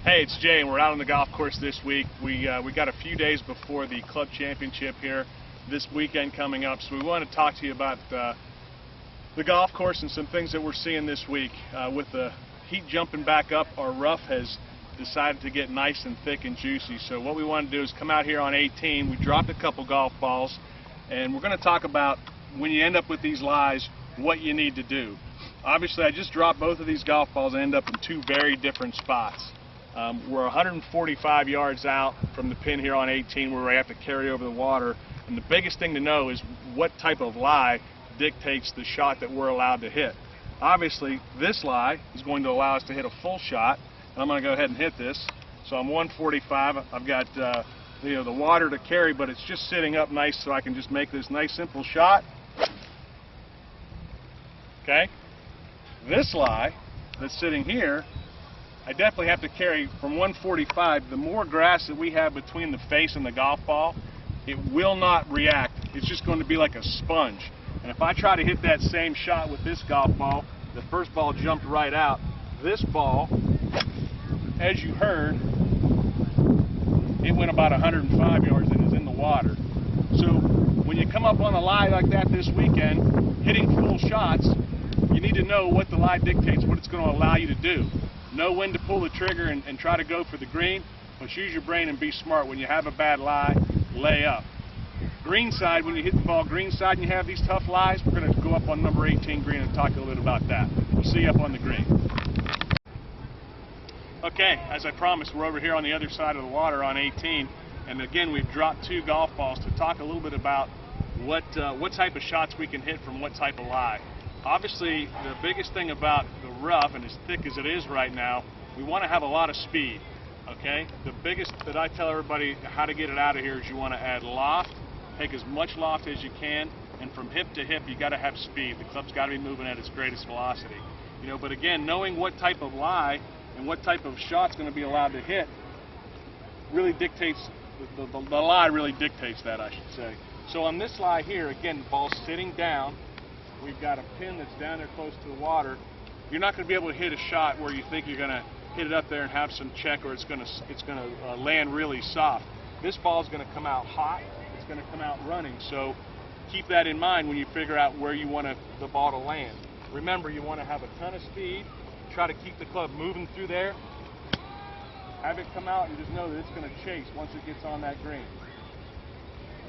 Hey, it's Jay, and we're out on the golf course this week. We got a few days before the club championship here this weekend coming up, so we want to talk to you about the golf course and some things that we're seeing this week. With the heat jumping back up, our rough has decided to get nice and thick and juicy. So what we want to do is come out here on 18. We dropped a couple golf balls, and we're going to talk about when you end up with these lies, what you need to do. Obviously, I just dropped both of these golf balls and end up in two very different spots. We're 145 yards out from the pin here on 18 where we have to carry over the water, and the biggest thing to know is what type of lie dictates the shot that we're allowed to hit. Obviously, this lie is going to allow us to hit a full shot, and I'm going to go ahead and hit this. So I'm 145. I've got the water to carry, but it's just sitting up nice so I can just make this nice simple shot. Okay? This lie that's sitting here, I definitely have to carry from 145. The more grass that we have between the face and the golf ball, it will not react. It's just going to be like a sponge. And if I try to hit that same shot with this golf ball, the first ball jumped right out. This ball, as you heard, it went about 105 yards and is in the water. So when you come up on a lie like that this weekend, hitting full shots, you need to know what the lie dictates, what it's going to allow you to do. Know when to pull the trigger and try to go for the green, but use your brain and be smart. When you have a bad lie, lay up. Green side, when you hit the ball green side and you have these tough lies, we're going to go up on number 18 green and talk a little bit about that. We'll see you up on the green. Okay, as I promised, we're over here on the other side of the water on 18, and again we've dropped two golf balls to talk a little bit about what type of shots we can hit from what type of lie. Obviously, the biggest thing about the rough, and as thick as it is right now, we want to have a lot of speed, okay? The biggest that I tell everybody how to get it out of here is you want to add loft, take as much loft as you can, and from hip to hip, you got to have speed. The club's got to be moving at its greatest velocity. You know, but again, knowing what type of lie and what type of shot's going to be allowed to hit really dictates, the lie really dictates that, I should say. So on this lie here, again, the ball's sitting down. We've got a pin that's down there close to the water. You're not going to be able to hit a shot where you think you're going to hit it up there and have some check, or it's going to land really soft. This ball is going to come out hot. It's going to come out running. So keep that in mind when you figure out where you want the ball to land. Remember, you want to have a ton of speed. Try to keep the club moving through there. Have it come out and just know that it's going to chase once it gets on that green.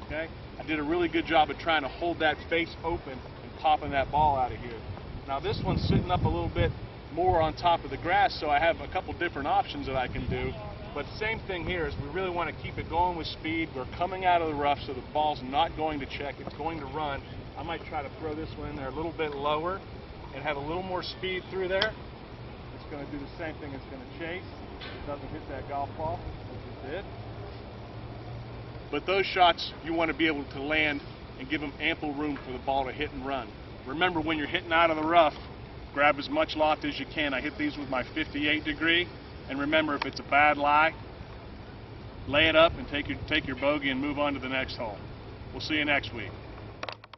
Okay? I did a really good job of trying to hold that face open and popping that ball out of here. Now this one's sitting up a little bit more on top of the grass, so I have a couple different options that I can do. But same thing here is we really want to keep it going with speed. We're coming out of the rough, so the ball's not going to check, it's going to run. I might try to throw this one in there a little bit lower and have a little more speed through there. It's going to do the same thing. It's going to chase. It doesn't hit that golf ball, which it did. But those shots, you want to be able to land and give them ample room for the ball to hit and run. Remember, when you're hitting out of the rough, grab as much loft as you can. I hit these with my 58 degree, and remember, if it's a bad lie, lay it up and take your bogey and move on to the next hole. We'll see you next week.